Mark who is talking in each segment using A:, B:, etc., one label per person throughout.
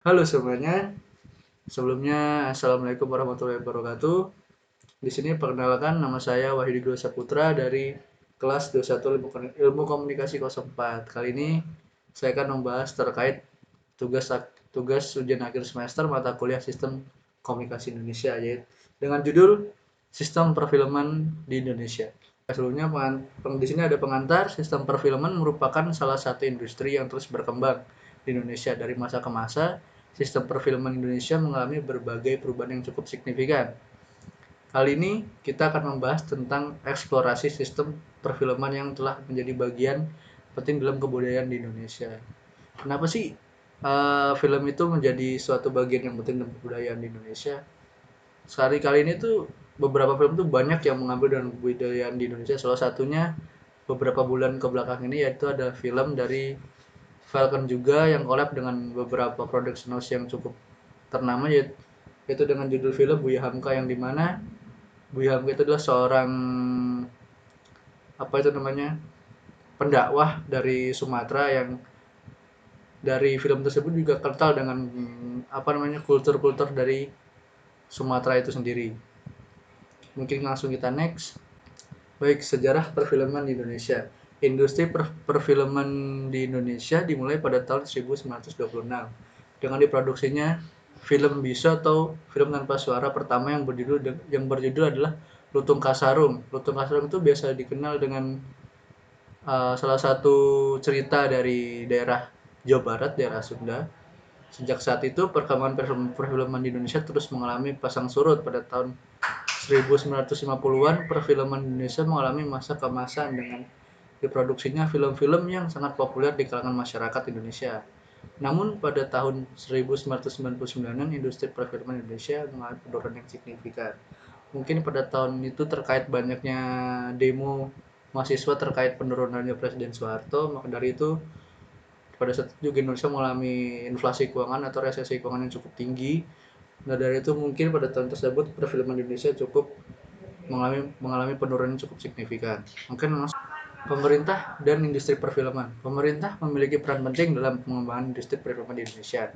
A: Halo semuanya, sebelumnya Assalamualaikum warahmatullahi wabarakatuh. Di sini perkenalkan nama saya Wahidi Guru Saputra dari kelas 21 Ilmu Komunikasi 04. Kali ini saya akan membahas terkait tugas tugas ujian akhir semester mata kuliah Sistem Komunikasi Indonesia yaitu dengan judul Sistem Perfilman di Indonesia. Sebelumnya di sini ada pengantar. Sistem perfilman merupakan salah satu industri yang terus berkembang di Indonesia dari masa ke masa. Sistem perfilman Indonesia mengalami berbagai perubahan yang cukup signifikan. Kali ini kita akan membahas tentang eksplorasi sistem perfilman yang telah menjadi bagian penting dalam kebudayaan di Indonesia. Kenapa sih film itu menjadi suatu bagian yang penting dalam kebudayaan di Indonesia? Kali ini tuh beberapa film tuh banyak yang mengambil dengan kebudayaan di Indonesia. Salah satunya beberapa bulan ke belakang ini yaitu ada film dari Falcon juga yang collab dengan beberapa production house yang cukup ternama yaitu dengan judul film Buya Hamka, yang dimana Buya Hamka itu adalah seorang apa itu namanya pendakwah dari Sumatera yang dari film tersebut juga kental dengan apa namanya kultur-kultur dari Sumatera itu sendiri. Mungkin langsung kita next. Baik, sejarah perfilman di Indonesia. Industri perfilman di Indonesia dimulai pada tahun 1926 dengan diproduksinya film bisu atau film tanpa suara pertama yang berjudul adalah Lutung Kasarung. Lutung Kasarung itu biasa dikenal dengan salah satu cerita dari daerah Jawa Barat, daerah Sunda. Sejak saat itu, perkembangan perfilman di Indonesia terus mengalami pasang surut. Pada tahun 1950-an, perfilman Indonesia mengalami masa keemasan dengan diproduksinya film-film yang sangat populer di kalangan masyarakat Indonesia. Namun pada tahun 1999-an, industri perfilman Indonesia mengalami penurunan yang signifikan. Mungkin pada tahun itu terkait banyaknya demo mahasiswa terkait penurunannya Presiden Soeharto, maka dari itu pada saat itu juga Indonesia mengalami inflasi keuangan atau resesi keuangan yang cukup tinggi. Nah dari itu mungkin pada tahun tersebut perfilman Indonesia cukup mengalami penurunan yang cukup signifikan. Mungkin pemerintah dan industri perfilman. Pemerintah memiliki peran penting dalam pengembangan industri perfilman di Indonesia.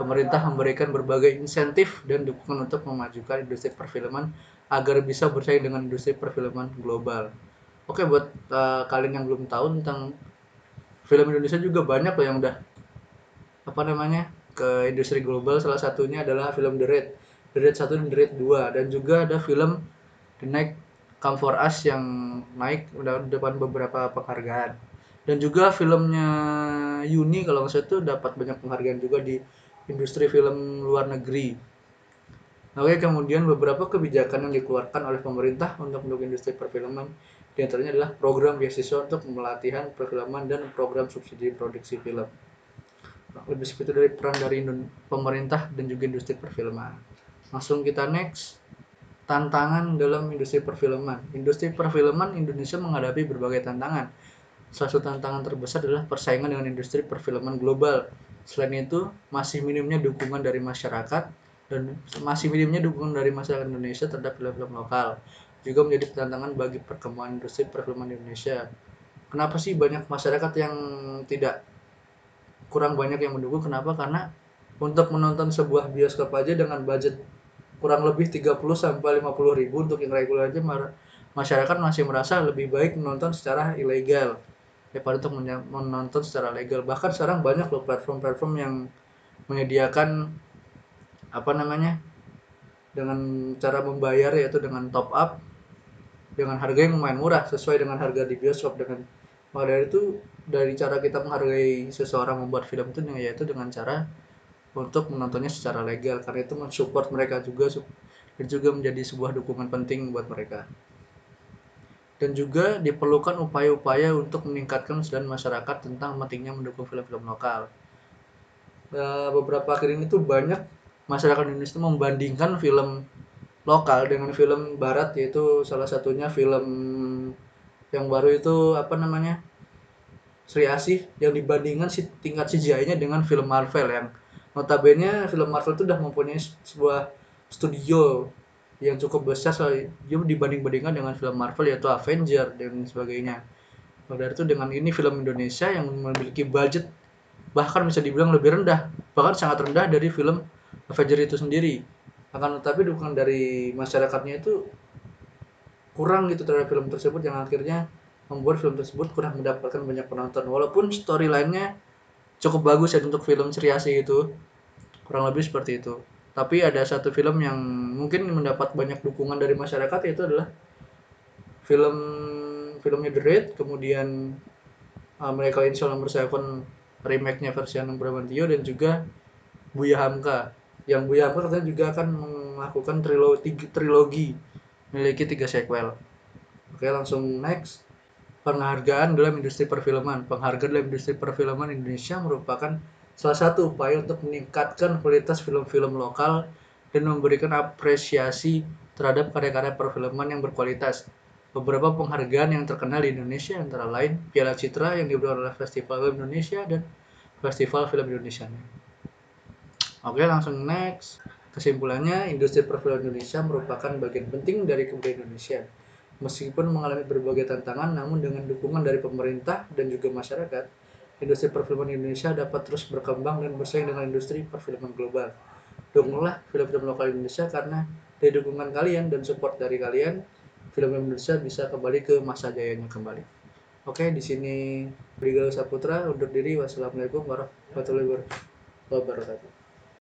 A: Pemerintah memberikan berbagai insentif dan dukungan untuk memajukan industri perfilman agar bisa bersaing dengan industri perfilman global. Oke, buat kalian yang belum tahu tentang film Indonesia juga banyak loh yang udah apa namanya ke industri global. Salah satunya adalah film The Raid 1 dan The Raid 2, dan juga ada film The Night Come For Us yang naik udah depan beberapa penghargaan. Dan juga filmnya Yuni kalau nggak salah itu dapat banyak penghargaan juga di industri film luar negeri. Oke, kemudian beberapa kebijakan yang dikeluarkan oleh pemerintah untuk mendukung industri perfilman di antaranya adalah program beasiswa untuk pelatihan perfilman dan program subsidi produksi film. Lebih seperti dari peran dari pemerintah dan juga industri perfilman. Langsung kita next. Tantangan dalam industri perfilman. Industri perfilman Indonesia menghadapi berbagai tantangan. Salah satu tantangan terbesar adalah persaingan dengan industri perfilman global. Selain itu, masih minimnya dukungan dari masyarakat dan masih minimnya dukungan dari masyarakat Indonesia terhadap film-film lokal. Juga menjadi tantangan bagi perkembangan industri perfilman di Indonesia. Kenapa sih banyak masyarakat yang tidak kurang banyak yang mendukung? Kenapa? Karena untuk menonton sebuah bioskop aja dengan budget kurang lebih 30 sampai 50 ribu untuk yang reguler aja, masyarakat masih merasa lebih baik menonton secara ilegal daripada untuk menonton secara legal. Bahkan sekarang banyak loh platform-platform yang menyediakan apa namanya dengan cara membayar, yaitu dengan top up dengan harga yang lumayan murah sesuai dengan harga di bioskop. Dengan maka dari itu, dari cara kita menghargai seseorang membuat film itu yaitu dengan cara untuk menontonnya secara legal, karena itu mensupport mereka juga dan juga menjadi sebuah dukungan penting buat mereka. Dan juga diperlukan upaya-upaya untuk meningkatkan kesadaran masyarakat tentang pentingnya mendukung film-film lokal. Beberapa akhir ini tuh banyak masyarakat Indonesia membandingkan film lokal dengan film barat, yaitu salah satunya film yang baru itu apa namanya Sri Asih, yang dibandingkan tingkat CGI-nya dengan film Marvel yang notabene film Marvel itu udah mempunyai sebuah studio yang cukup besar, soal dia dibanding-bandingkan dengan film Marvel yaitu Avenger dan sebagainya. Maka dari itu dengan ini film Indonesia yang memiliki budget bahkan bisa dibilang lebih rendah, bahkan sangat rendah dari film Avenger itu sendiri. Akan tetapi dukungan dari masyarakatnya itu kurang gitu terhadap film tersebut, yang akhirnya membuat film tersebut kurang mendapatkan banyak penonton. Walaupun storyline-nya cukup bagus ya untuk film seriasi itu, kurang lebih seperti itu. Tapi ada satu film yang mungkin mendapat banyak dukungan dari masyarakat, yaitu adalah film filmnya The Raid, kemudian Miracle in Cell Number 7 remake-nya versi Hanung Bramantyo, dan juga Buya Hamka. Yang Buya Hamka katanya juga akan melakukan trilogi memiliki 3 sequel. Oke, langsung next. Penghargaan dalam industri perfilman. Penghargaan dalam industri perfilman Indonesia merupakan salah satu upaya untuk meningkatkan kualitas film-film lokal dan memberikan apresiasi terhadap karya-karya perfilman yang berkualitas. Beberapa penghargaan yang terkenal di Indonesia antara lain Piala Citra yang diberikan oleh Festival Film Indonesia dan Festival Film Indonesia. Oke, langsung next. Kesimpulannya, industri perfilman Indonesia merupakan bagian penting dari kebudayaan Indonesia. Meskipun mengalami berbagai tantangan, namun dengan dukungan dari pemerintah dan juga masyarakat, industri perfilman Indonesia dapat terus berkembang dan bersaing dengan industri perfilman global. Dukunglah film-film lokal Indonesia, karena dari dukungan kalian dan support dari kalian, film Indonesia bisa kembali ke masa jayanya kembali. Oke, di sini Budi Saputra undur diri. Wassalamualaikum warahmatullahi wabarakatuh.